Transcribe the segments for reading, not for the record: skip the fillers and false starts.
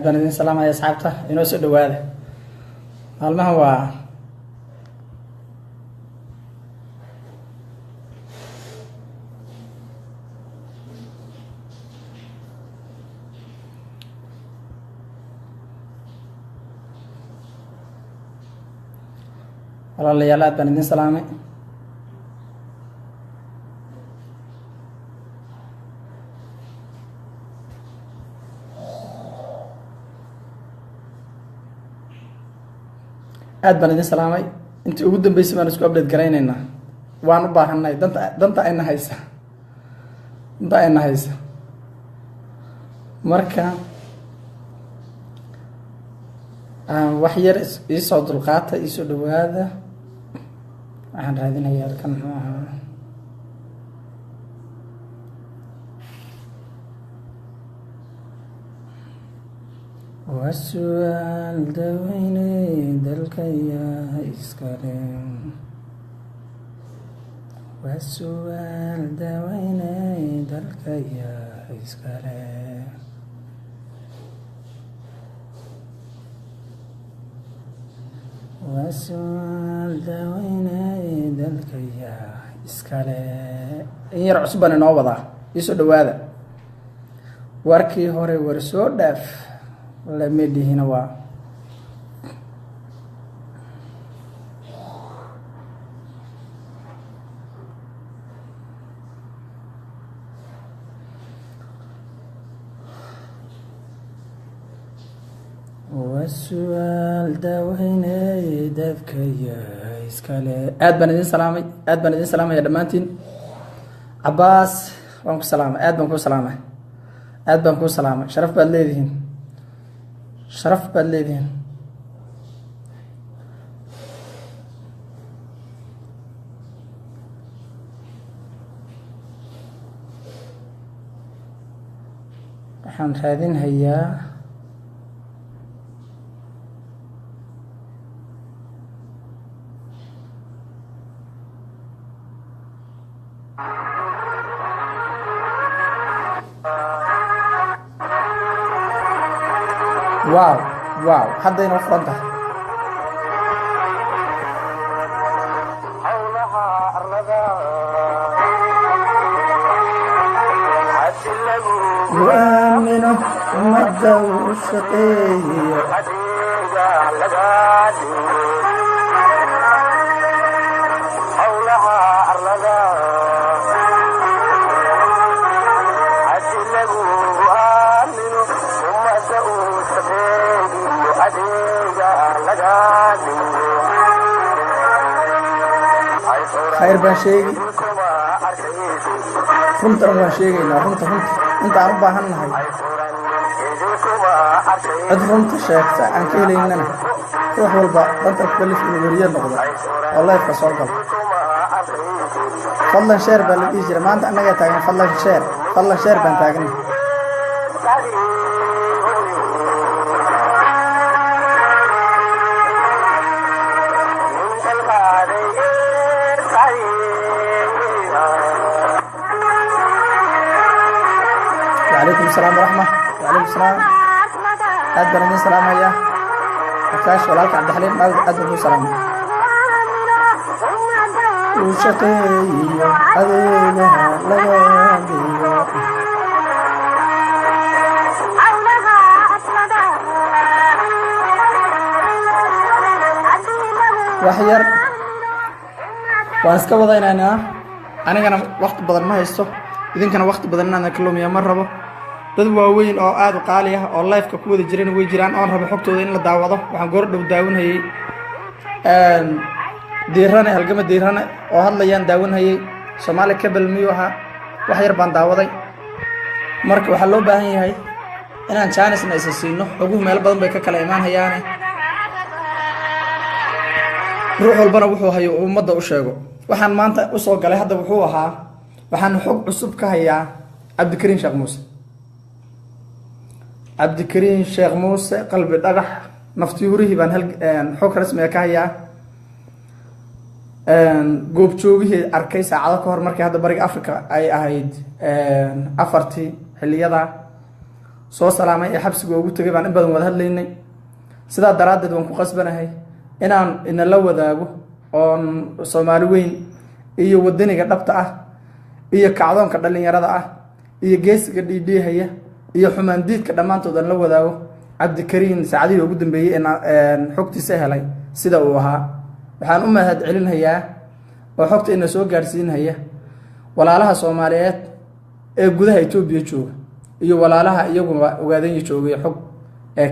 baan idin salaamaya asxaabta inoo soo dhawaada maalmaha waa walaalayaal aad baan idin salaamay aad baan idin salaamay intii ugu dambeysay baan isku update garaynaynaa waan u baahanay danta ayna haysa marka wax yar isoo dulqaata isoo dhawaada waxaan raadinayaa halkan muxuu ahaa وسؤال دويني دلك يا إسكالين وسؤال دويني دلك يا إسكالين وسؤال دويني دلك يا إسكالين يرى عصبنا نوبضة يسود هذا warkii hore war soo dhaaf la meedihina waa wasual dawayne dadkaya iskale aad baan idin salaamay dhamaantiin Abbas waan ku salaamay aad baan ku salaamay sharaf baad leedihiin waxaan raadinayaa واو حدينا فرنتا حولها الرضا وآمنه مده الشقي حولها الرضا خير باشيغي رمت باشيغينا رمت انت عم باهنahay cid runta sheegta aan ka helaynana wax walba danta kulif in wariyo noqdo wallahi ka soo gal fadlan share baa la dhigi jiray maanta anaga taagan fadlan share baan taagan وعليكم السلام ورحمة وعليكم السلام أدبر من السلام يا أكاش ولالك عبد الحليم أدبر من السلام وشقي أذينها لغادية وحير وأنسك وضعنا أنا كان وقت بدل ما يستو إذن كان وقت بدلنا نكلم يا مرة dad waaweyn oo aad u qaali ah oo live-ka ku wada jireen way jiraan oo raba xogtooda in la daawado waxaan goor dhow daawanayay diirana halgama diirana oo hadlayaan daawanayay Soomaali Cable miyuu ahaa wax yar baan daawaday marka waxa loo baahan yahay inaan chance na siino ugu meel badan bay ka kala imaanayaan ruux walbana wuxuu hayo ummadda u sheego waxaan maanta u soo galay hadda wuxuu ahaa waxaan xog cusub ka hayaa Cabdikariin Sheekh Muuse cabdikariin sheekh muuse qalbi dhagax naftiurihii baan xog rasmiga ka hayaa. goobjoogihii arkay saacado ka hor markii hadda bariga Afrika ay ahayd afartii xilliyada soo salaamay ee xabsiga ugu tagay baan in badan wada hadlaynay. sidaa daraadeed waan ku qasbanahay inaan inala wadaago oo Soomaali weyn iyo wadaniga dhabta ah iyo kacdoonka dhalinyarada ah iyo geesiga dhiidhiyaya iyo xumaandiidka dhamaantood aan la wadaago cabdikariin saacadii ugu dambeeyay xogtiisa helay sida uu ahaa. waxaan u mahad celinayaa oo xogta ina soo gaarsiinaya walaalaha Soomaaliyeed ee gudaha Itoobiya jooga iyo walaalaha iyaguba ogaadeen joogay xog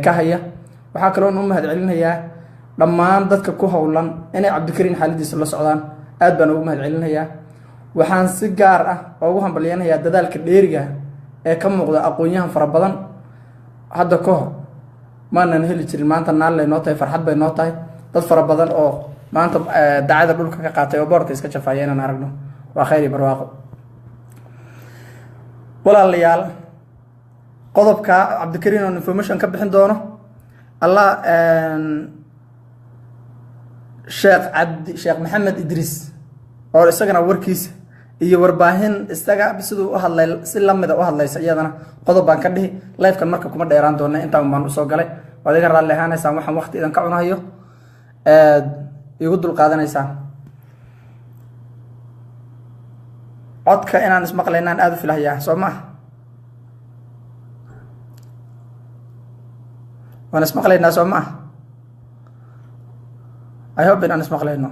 ka haya. waxaa kale oo u mahad celinayaa dhammaan dadka ku howlan inay cabdikariin xaaladiisa la socdaan. aad baan ugu mahad celinayaa. waxaan si gaar ah ugu hambalyeeynayaa dadaalka dheeriga ee ka muuqda aqoon-yahan fara badan. hadda ka hor maanan heli jirin, maanta naan lay noo tahay, farxad bay noo tahay. dad fara badan oo maanta dacada dhulka ka qaatay oo boorka iska jafaya inaan aragno waa khayr iyo barwaaqo. walaalayaal, qodobka cabdikariin oo information ka bixin doono allah sheekh maxamed idriis oo isagana warkiisa iyo warbaahin isaga sidoo u hadlay si lamida u hadlaysa iyadana qodob baan ka dhihi. live-kan marka kuma dheeraan doona intaan baan u soo galay. waad iga raali ahaanaysaan waxaan waqti idan ka cunahayo igu dul qaadanaysaan. codka inaan ismaqlaynaan aad u filahayaa soo ma waan ismaqlaynaa soo ma I hope inaan ismaqlayno.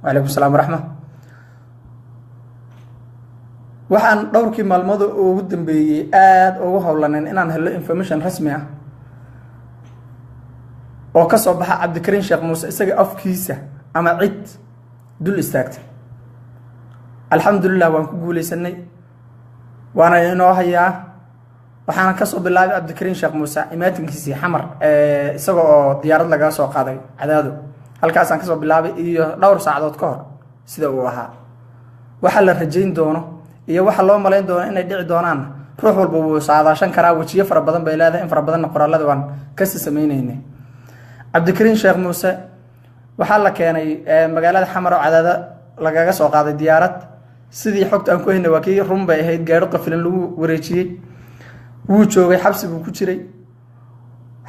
وعليكم السلام ورحمة. waxaan dhowrkii maalmood ugu dambeeyay aad ugu howlaneen inaan helo information rasmi ah oo ka soo baxa cabdikariin sheekh muuse isaga afkiisa ama cid dul istaagtay. alxamdulillah waan ku guuleysanay, waana inoo hayaa. waxaan ka soo bilaabay cabdikariin sheekh muuse imaatinkiisii xamar isaga oo diyaarad laga soo qaaday cadaado. halkaasaan ka soo bilaabay iyo dhowr saacadood ka hor sida uu ahaa. waxa la rajayn doono iyo waxa loo maleyn doono inay dhici doonaan ruux walba wuu saadaashan karaa. wajiyo fara badan bay leedahay, in fara badanna qoraalada waan ka sii sameeynaynay. cabdikariin sheekh muuse waxaa la keenay magaalada xamar oo cadaado lagaga soo qaaday diyaarad. sidii xogta aan ku haynay waa kii run bay ahayd, gaadho qafilan lagu wareejiyey. wuu joogay xabsigu ku jiray,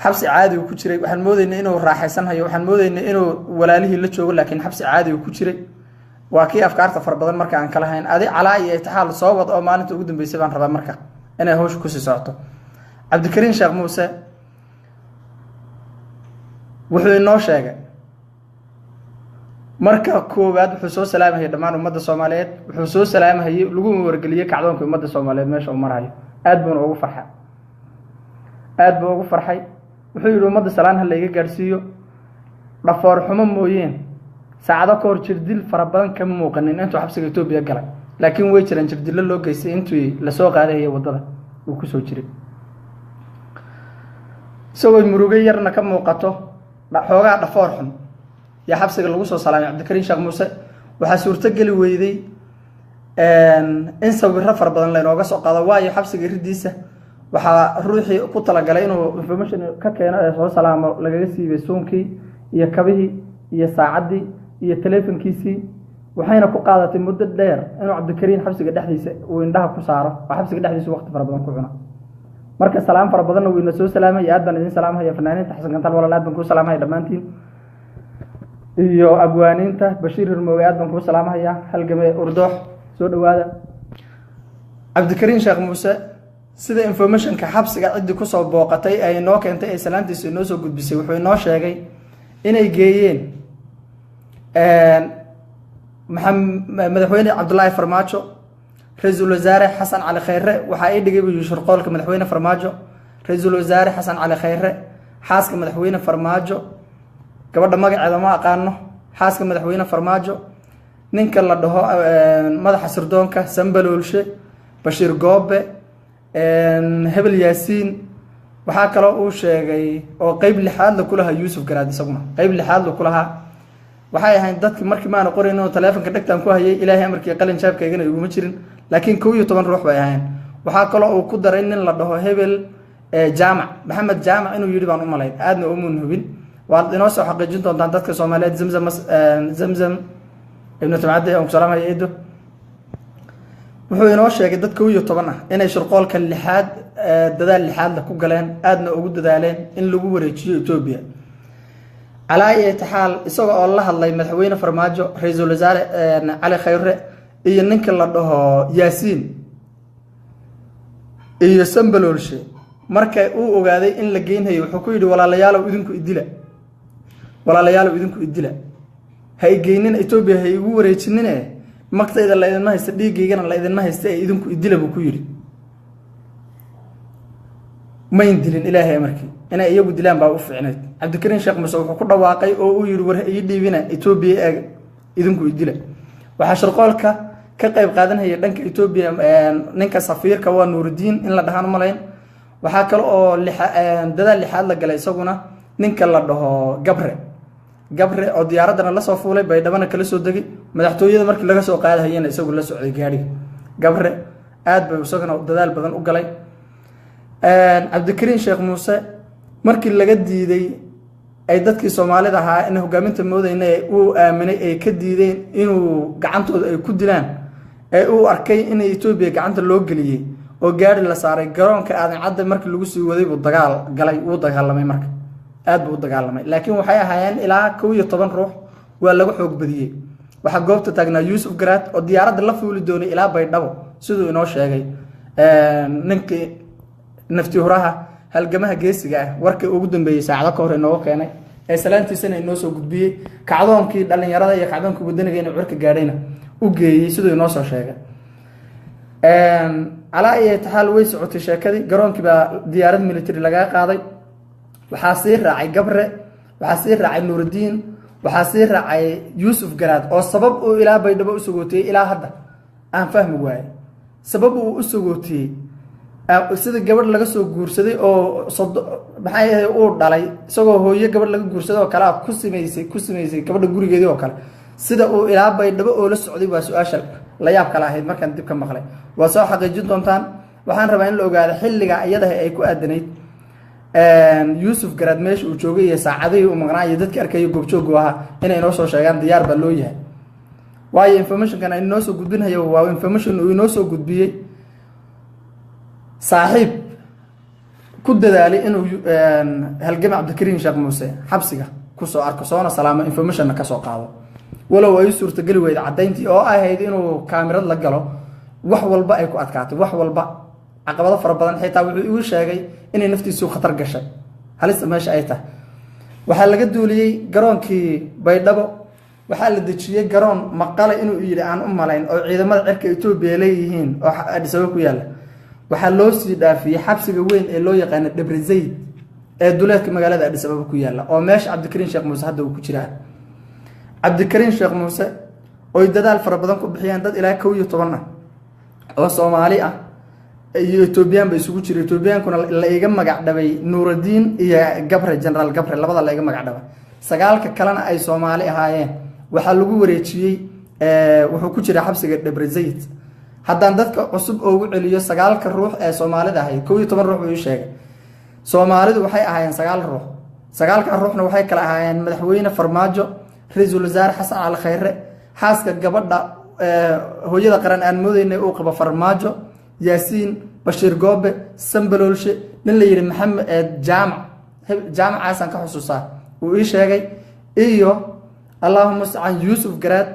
xabsi caadi uu ku jiray. waxaan moodaynay inuu raaxaysanayo, waxaan moodaynay inuu walaalihii la joogo, laakiin xabsi caadi uu ku jiray. waa kii afkaarta fara badan marka aan kala hayn adi calaa iyo itaxaal soo wad oo maalinta ugu dambeysay baan rabaa marka inay hawsha ku sii socoto. cabdikariin sheekh muuse wuxuu inoo sheegay marka koowaad wuxuu soo salaamay dhammaan ummadda Soomaaliyeed. wuxuu soo salaamay lagu wargeliyay kacdoonka ummadda Soomaaliyeed meesha uu marayo. aad buu ugu farxay, aad buu ugu farxay. wuxuu yiri ummadda salaan hal iga gaarsiiyo, dhafoor xumo mooyeen saacado ka hor jirdil fara badan ka muuqanin intuu xabsiga Itoobiya galay. laakiin way jiraan jirdil loo geysay intuu la soo qaaday wadada uu ku soo jiray. soo murugo yarna ka muuqato xoogaa dhafoor xun ya xabsiga lagu soo salaamay cabdikariin sheekh muuse. waxaa suurto gali weyday in sawirro fara badan la inooga soo qaado, waayo xabsiga ridiisa waxaa ruuxii ku talagalay inuu information ka keeno ee soo salaamo lagaga siibay suunkii iyo kabihii iyo saacadii iyo telefonkiisii. waxayna ku qaadatay muddo dheer inuu cabdikariin xabsiga dhexdiisa uu indhaha ku saaro oo xabsiga dhexdiisa waqti fara badan ku cuno. marka salaam fara badan uu ina soo salaamay. aad baan idin salaamaya fanaaniinta xasan gantaal walaal, aad baan ku salaamaya dhammaantiin, iyo abwaaniinta bashiir hirmooge aad baan ku salaamaya. halgame urdoox soo dhawaada. cabdikariin sheekh muuse sida informationka xabsiga cidii ku soo booqatay ay noo keentay ay salaantiisa noo soo gudbisay wuxuu inoo sheegay inay geeyeen madaxweyne cabdullaahi farmaajo, ra-iisul wasaare xasan cali khayre. waxaa ay dhigay buu shirqoolka madaxweyne farmaajo, ra-iisul wasaare xasan cali khayre, xaaska madaxweyne farmaajo, gabadha magaceeda ma aqaano, xaaska madaxweyne farmaajo, ninka la dhaho madaxa sirdoonka Sambaloolshe, bashiir goobe, hebel yaasiin. waxaa kaloo uu sheegay oo qayb lixaad la kulaha yuusuf garaad, isaguna qayb lixaad la kulaha. waxay ahayn dadkii markii maana qorayn oo taleefanka dhegtaan ku hayay ilaahay amarkii qalin shaabkaygana iguma jirin laakiin 12 ruux bay ahayn waxaa kaloo uu ku daray nin la dhaho hebel jaamac maxamed jaamac inuu yiri baan u malayn aadna u hubin waa inoo soo xaqiijin doontaan dadka Soomaaliyeed zamzam ibn Tamcade oo salaamay eedo wuxuu inoo sheegay dad 12 ah inay shirqoolka lixaad dadaal lixaad ku galeen aadna ugu dadaaleen in lagu wareejiyo Itoobiya على أي حال إسقى الله الله مدحوين فرماجو رئيس الوزراء علي خير ينك الله ده ياسين يسمبلول شيء مركا أو قاعد إن لجين هي وحكيد ولا ليالو إذنكو إدلا ولا ليالو إذنكو إدلا هاي جينين إثيوبيا هي وريتشنين مقطع إذا الله إذن ما يستدي جيجنا الله إذن ما يستدي إذنكو إدلا بكويري ما يندلين إلهي أمريكي أنا أيوب دلان باوف عناد عبد الكريم شيخ مسعود كل واقعي أو يروح يدي بنا إثيوبيا إذنكو إدلا وحشر قالك كقيب قادن هي دنك إثيوبيا ننك سفير كوان نور الدين إن لا دهان ملاين وحكى له ددا اللي حال لك جلي سجنا ننك الله ده جبر أو دياردنا لا صفولة بيدبنا كل سودجي مدحتوية مرك لقى سوق قاعد هي نسوق لا سعودي جاري جبر عاد بسجنا ددا البدن وجلي عبد الكريم شيخ موسى markii laga diiday ay dadkii Soomaalida ahaa in hogaaminta moodayna uu aaminay ay ka diideen inuu gacantooda ay ku dilaan ee uu arkay in Itoobiya gacanta loo galiyay oo gaari la saaray garoonka aadan cad markii lagu sii waday buu dagaal galay uu dagaalamay marka aad buu dagaalamay laakiin waxay ahaayeen ilaa 12 ruux waa lagu xoog badiyay waxa goobta taagnaa Yusuf Garaad oo diyaaradda la fuuli doonay ilaa Baydhabo sidoo inoo sheegay ninkii naftii horaha halgamaha geesiga ah warkii ugu dambeeyay saacado ka hor inoo keenay ee salaantiisana inoo soo gudbiyay kacdoonkii dhalinyarada iyo kacdoonkii wadaniga inuu cirka gaadhayna u geeyay sidoo inoo soo sheegay ala ay taxal way socotay sheekadii garoonkii baa diyaarad military laga qaaday waxaa sii raacay gabre waxaa sii raacay nuurudiin waxaa sii raacay Yusuf Garaad oo sabab uu ilaa Baydhabo u sugootay ilaa hadda aan fahmi waayay sabab uu u sugootay sida gabadh laga soo guursaday oo maxay uu dhalay isagoo hooyo gabadh laga guursaday oo kala ku sameysay gabadha gurigeedii oo kale sida uu ilaa Baydhabo oo la socday waa su'aasha la yaab kala ahayd markaan dib ka maqlay waa soo xaqiijin doontaan waxaan rabaa in la ogaado xilliga iyada ay ku aadanayd Yusuf Garaad meesha uu joogay iyo saacadii uu maqnaayay dadka arkay goobjoog ahaa inay noo soo sheegaan diyaar ba loo yahay waayo information kan ay noo soo gudbinayo waa information uu noo soo gudbiyay صاحب كده دالي إنه هالجماعة عبد الكريم شيخ موسى حبسية كسو أركسونا سلامة إنفورميشن كسو قاضي ولو أي صورة تجلي ويد عدينتي هيدي إنه كاميرا لقلو وحول بقى يكو أتكاتي وحول بقى عقبات فربنا حتى ويقول شيء إن نفتي سوق خطر قشة هل لسه ماشي أيته وحال لقدوا لي جرون كي بيدبو وحال لدتشيه جرون مقالة إنه يجي عن لين أو إذا ما عرك يتوب بيليهين أو أدي سويكو يلا waxaa loo sii dhaafiyay xabsiga weyn ee loo yaqaan Debre Zayd ee duleedka magaalada Addis Ababa ku yaala oo meesha Cabdi Kariim Sheekh Muuse hadda uu ku jiraa Cabdi Kariim Sheekh Muuse oo dadaal fara badan ku bixiyaan dad ilaa 12 ah oo Soomaali ah iyo Ethiopian bay isugu jiray Ethiopian-kuna la iga magac dhabay Nuurudiin iyo Gabre General Gabre labada la iga magac dhabay sagaalka kalena ay Soomaali ahaayeen waxa lagu wareejiyay wuxuu ku jiraa xabsiga Debre Zayd haddaan dadka cusub oo ugu celiyo 9 ruux ee Soomaalida ahay 12 ruux uu sheegay Soomaalidu waxay ahaayeen 9 ruux 9 ruuxna waxay kala ahaayeen madaxweyne Farmaajo ra'iisul wasaare Xasan Al Khayre xaaska gabadha hooyada qaran aan moodeynay uu qabo Farmaajo Yaasiin Bashiir Goobe Sambaloolshe nin la yiri Maxamed Jaamac Xasan ka xusuusaa uu sheegay iyo Allahumma sa'an Yusuf Garaad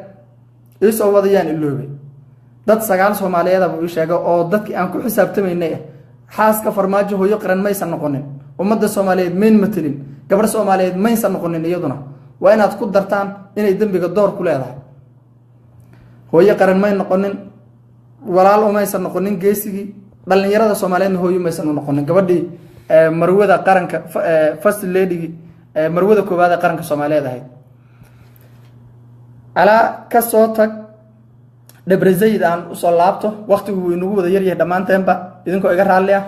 isoo wadayaan iloobay dad 9 Soomaaliyeed buu sheegay oo dadkii aan ku xisaabtamaynay xaaska Farmaajo hooyo qaran maysan noqonin ummadda Soomaaliyeed meen matalin gabar Soomaaliyeed maysan noqonin iyaduna waa inaad ku dartaan inay dambiga door ku leedahay hooyo qaran may noqonin walaal oo maysan noqonin geesigii dhalinyarada Soomaaliyeed hooyo maysan noqonin gabadhii marwada qaranka first lady marwada koowaad ee qaranka Soomaaliyeed ahayd ala ka soo tag Debre Zayd aan u soo laabto waqtigu inagu wada yar yahay dhamaanteynba idinkoo iga raali ah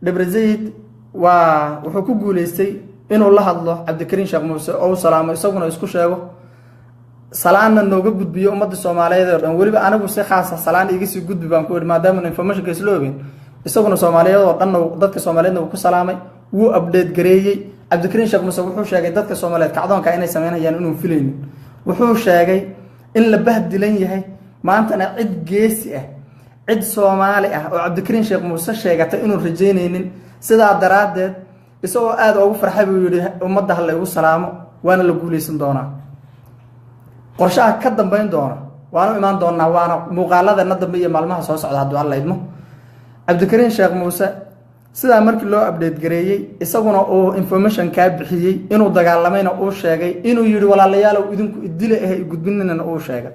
Debre Zayd wuxuu ku guuleystay inuu la hadlo Cabdi Kariim Sheekh Muuse oo salaamo isaguna isku sheego salaana nooga gudbiyo ummadda Soomaaliyeed oo dhan waliba anagu si khaas ah salaan iga sii gudbi baan ku yiri maadaama information ka isla ogeyn isaguna Soomaaliyeed oo dhan dadka Soomaaliyeed uu ku salaamay wuu update gareeyay Cabdikariin Sheekh Muuse wuxuu sheegay dadka Soomaaliyeed kacdoonka inay sameynayaan inuu filaynin wuxuu sheegay in la bahdilan yahay maantana cid geesi ah cid Soomaali ah oo Cabdikariin Sheekh Muuse sheegata inuu rajeynaynin sidaa daraadeed isagoo aad ugu farxay buu yiri ummadda hal igu salaamo waana la guuleysan doonaa qorshaha ka dambeyn doona waana imaan doonaa waana muuqaalada dambe iyo maalmaha soo socda haddii alla idmo Cabdikariin Sheekh Muuse sida markii loo update gareeyay isaguna oo information ka bixiyay inuu dagaalamayna uu sheegay inuu yiri walaalayaal idinku idile ah gudbinina uu sheegay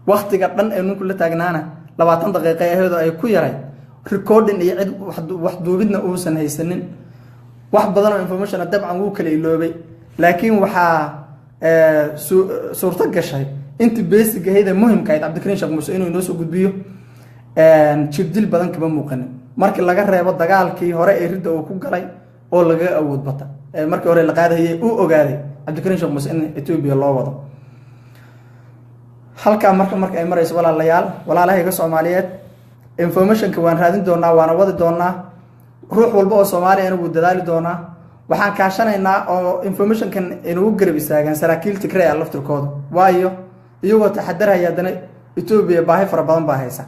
waqtiga dhan ee ninku la taagnaana 20 daqiiqo aheedo ay ku yaray recording iyo cid wax duubidna uusan haysanin wax badan oo information dabcan uu kala iloobay laakiin waxa suurta gashay inta basic aheeda muhiimka ah Cabdikariin Sheekh Muuse inuu inoo soo gudbiyo jibdil badan kaba muuqan markii laga reebo dagaalkii hore ee ridda uu ku galay oo laga awood bata markii hore la qaadayay uu ogaaday Cabdikariin Sheekh Muuse in Ethiopia loo wado halka marka ay marayso walaalahayga Soomaaliyeed information ka waan raadin doonaa waana wadi doonaa ruux walba oo Soomaali ah uu dadaali doonaa waxaan kaashanaynaa oo information kan inuu garab istaagan saraakiil Tigray ah laftirkooda waayo iyagoo taxadaraya dana Ethiopia baahi fara badan baa haysa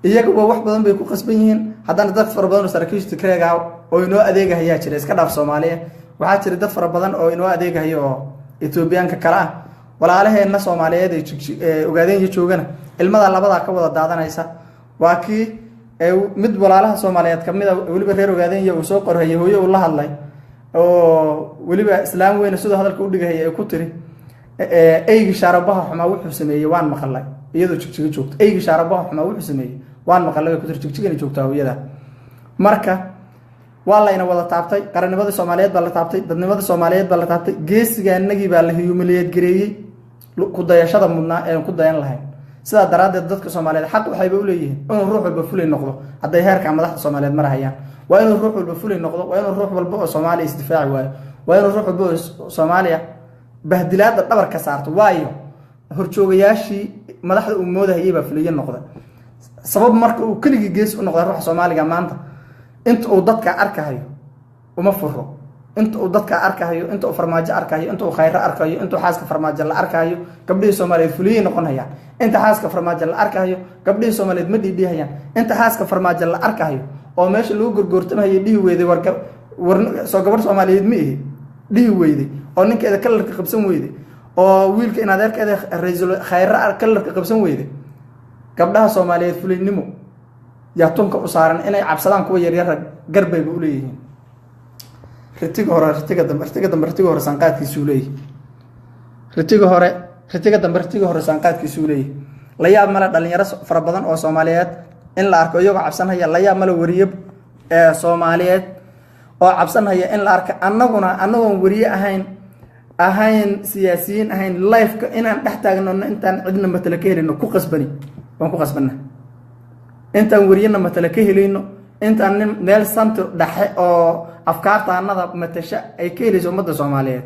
iyaga wax badan bay ku qasban yihiin haddana dad fara badan oo saraakiil Tigray ah oo inoo adeegaya jira iska dhaaf Soomaaliya waxaa jira dad fara badan oo inoo adeegaya oo Ethiopian ka kala ah walaalaheena Soomaaliyeed ay ogaadeen joogana ilmada labada ka wada daadanaysa waa kii mid walaalaha Soomaaliyeed kamid ah waliba reer ogaadeen uu soo qorhay hooyo uu la hadlay oo waliba islaam weyn sidoo hadalka u dhigay ay ku tiri eeygi sharabaha xuma wuxuu sameeyay waan maqalay iyadoo jigjiga joogto eeygi sharabaha xuma wuxuu sameeyay waan maqalay ku tiri jigjiga joogto hooyada marka والله ولا تعبتي قرنبض الصوماليات بلا تعبتي دنبض الصوماليات بلا تعبتي جيس جانجي بلا هيوميليات جري كودا يشاد منا كودا ين لهين سida daraaded dadka Soomaaliyeed xaq waxay u leeyihiin in ruux walba fulay noqdo haday heerka madaxda Soomaaliyeed marayaan waa in ruux walba fulay noqdo waa in ruux walba oo Soomaali isdifaaci waayo waa in ruux walba oo Soomaaliya bahdilaad dhabar ka saarto waayo horjoogayaashii madaxda u moodahayay baa fulay noqda sabab marka uu kaliya gees u noqdo ruux Soomaaliga maanta inta uu dadka arkayo uma furo inta uu dadka arkayo inta uu farmaajo arkayo inta uu khayr arkayo inta uu xaaska farmaajo la arkayo gabdhii Soomaaliyeed fuliye noqonayaan inta xaaska farmaajo la arkayo gabdhii Soomaaliyeed ma dhiidhiyaan inta xaaska farmaajo la arkayo oo meesha lagu gurgurtamayo dhii weeday war soo gabar Soomaaliyeed ma ihi dhii weeday oo ninkeeda kalarka qabsan weeday oo wiilka in adeerkeeda ra'iisul khayr kalarka qabsan weeday gabdhaha Soomaaliyeed fulinimo yaa tunka u saaran inay cabsadaan kuwa yar yar garbayga u leeyihiin ritiga hore sanqaadkiisu leeyahay ritiga dambe sanqaadkiisu leeyahay la yaab mala dhalinyaro fara badan oo Soomaaliyeed in la arko iyagoo cabsanaya la yaab mala wariye Soomaaliyeed oo cabsanaya in la arko annagoon wariye ahayn siyaasiyiin ahayn life-ka inaan dhex taagno intaan cidna matala ka helino ku qasbana intaan wariyana matala ka helayno intaan meel santo dhaxe oo afkaartaanada matasha ay ka helayso ummadda Soomaaliyeed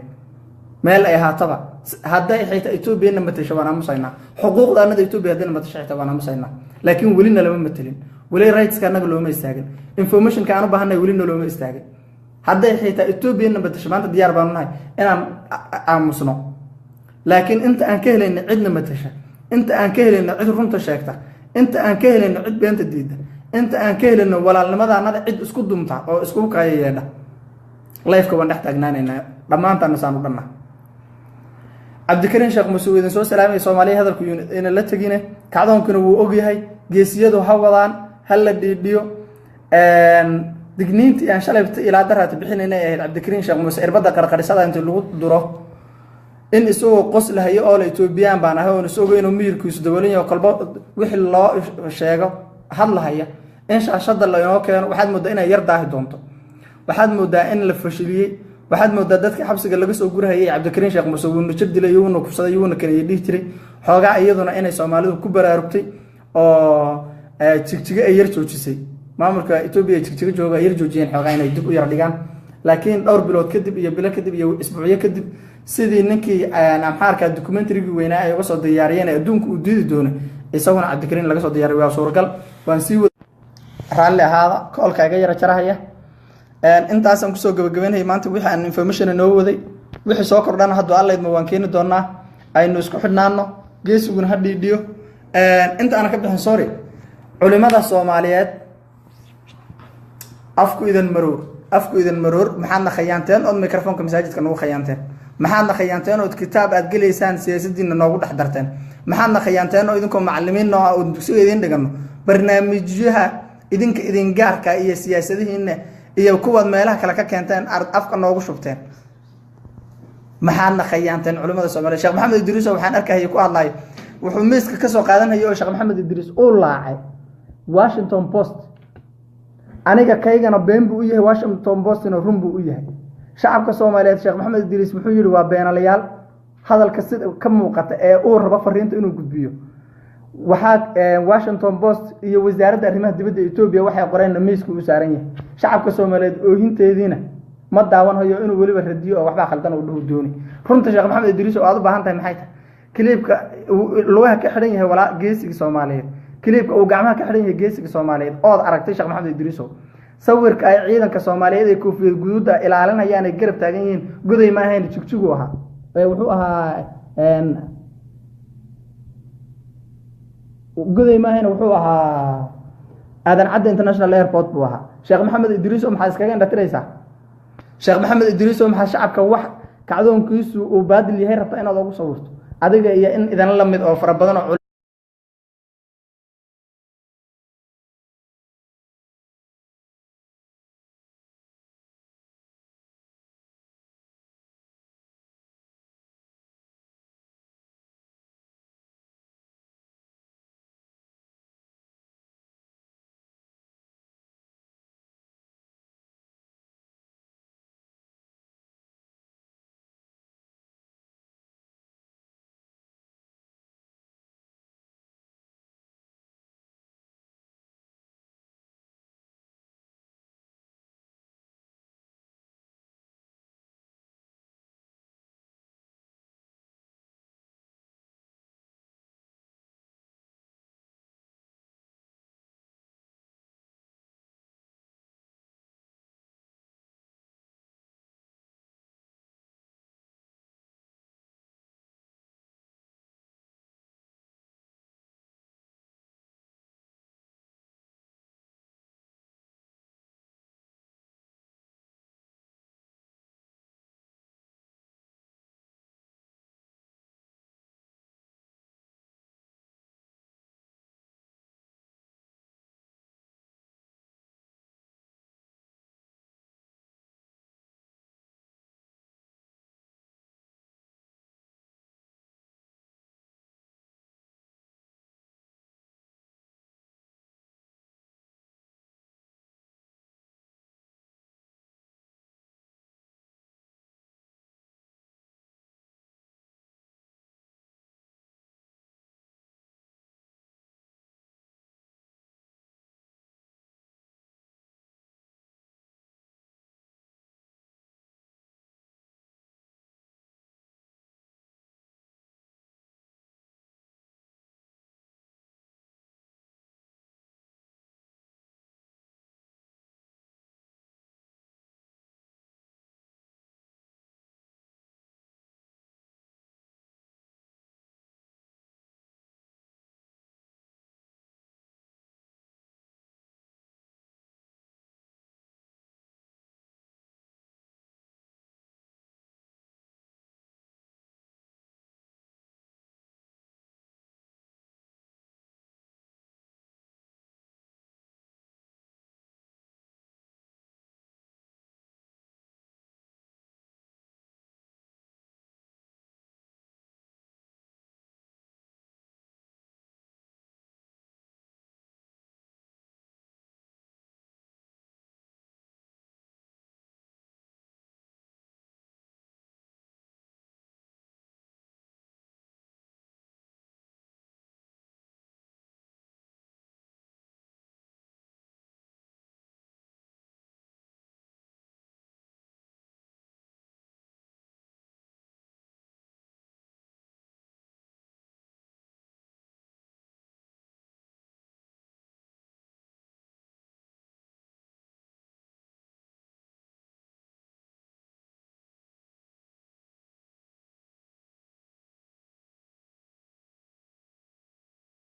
meel ay haataba haday xayta Ethiopia matasha wana musayna xuquuqdaanada Ethiopia hadana matasha xayta wana musayna laakiin wali lama matalin wali rights ka naga looma istaagin information ka aan u baahanay wali looma istaagin haday xayta Ethiopia matasha maanta diyaar baan nahay inaan aamusno laakiin inta aan ka helayna cidna matasha inta aan ka helayna cid runta sheegta inta aan ka helayno cid beenta diida inta aan ka helayno walaalnimadaanada cid isku dumta oo isku kaayeeda life-ka waan dhex taagnaanayna dhamaantaan saan u dhanna Cabdikariin Sheekh Muuse idin soo salaamay Soomaaliya hadalku in la tagine kacdoonkuna wuu og yahay geesiyadu ha wadaan hal la dhiidhiyo digniintii aan shalayta ilaa daraata bixinayna ee Cabdikariin Sheekh Muuse irbada qarqarisada inta lagu duro in isoo qoslahayo oo Ethiopian baan ahay oo isoo inuu miirkiisu daboolinayo qalbo wixii loo sheego hadlahaya in shaashada la inoo keeno waxaad moodaa inay yar daahi doonto waxaad moodaa in la fashiliyay waxaad moodaa dadka xabsiga laga soo gurahayay Cabdikariin Sheekh Muuse uu nujir dilay uu kufsaday uu keenay dhig jiray xoogaa iyaduna inay Soomaalidu ku baraarugtay oo jigjiga ay yar joojisay maamulka Ethiopia jigjiga jooga yar joojiyeen xoogaa inay dib u yar dhigaan laakiin dhowr bilood kadib iyo bilo kadib iyo isbuucyo kadib sidii ninkii amxaarka documentary-gii weynaa ay uga soo diyaariyeen adduunka uu diidi doonay isaguna cabdikariin laga soo diyaariyay waa suuragal waan sii raalli ahaada koolka iga yara jarahaya intaasaan kusoo gabagabeynayay maanta wixii aan information noo waday wixii soo kordhana hadduu allaydma waan keeni doonaa aynu isku xidhnaano geesiguna ha dhiidhiyo inta aana ka bixin sorry culimada Soomaaliyeed afku idan maroor maxaadna khayaanteen oo microphone-ka masaajidka nagu khayaanteen maxaadna khayaanteen oo kitaab aad galeysaan siyaasadiina noogu dhex darteen maxaadna khayaanteen oo idinkoo macallimiin oo dugsiga idin dhigano barnaamijyaha idin gaarka iyo siyaasadihiina iyo kuwaad meelaha kale ka keenteen afka noogu shubteen maxaadna khayaanteen culimada Soomaaliyeed Sheekh Maxamed Idriis waxaan arkay ku hadlay wuxuu miiska ka soo qaadanayo oo Sheekh Maxamed Idriis uu laacay Washington Post aniga kaygana been buu u yahay Washington Post inuu run buu u yahay shacabka Soomaaliyeed Sheekh Maxamed Idriis wuxuu yiri waa beenalayaal hadalka sida ka muuqata ee uu rabo fariinta inuu gudbiyo waxa Washington Post iyo wasaaradda arrimaha dibadda Itoobiya waxay qoreen miiska u saaran yahay shacabka Soomaaliyeed oo hinteediina ma daawanayo inuu waliba radiyo oo waxba khaldan u dhuhu dooni runta Sheekh Maxamed Idriis oo aad u baahan tahay maxay tahay kliibka lugaha ka xiran yahay walaa geesiga Soomaaliyeed kliibka uu gacmaha ka xiran yahay geesiga Soomaaliyeed oo aragtay Sheekh Maxamed Idriis sawirka ay ciidanka Soomaaliyeed ee koofiyad guduuda ilaalinayaan ay garab taagan yihiin guday ma ahayn jigjigu ahaa wuxuu ahaa guday ma ahayn wuxuu ahaa aadan cadde international airport buu ahaa Sheekh Maxamed Idriis maxaa iskaga indhatiraysaa Sheekh Maxamed Idriis maxaa shacabka wax kacdoonkiisu uu baadil yahay rabta inaad ugu sawirto adiga iyo in idan la mid oo fara badan oo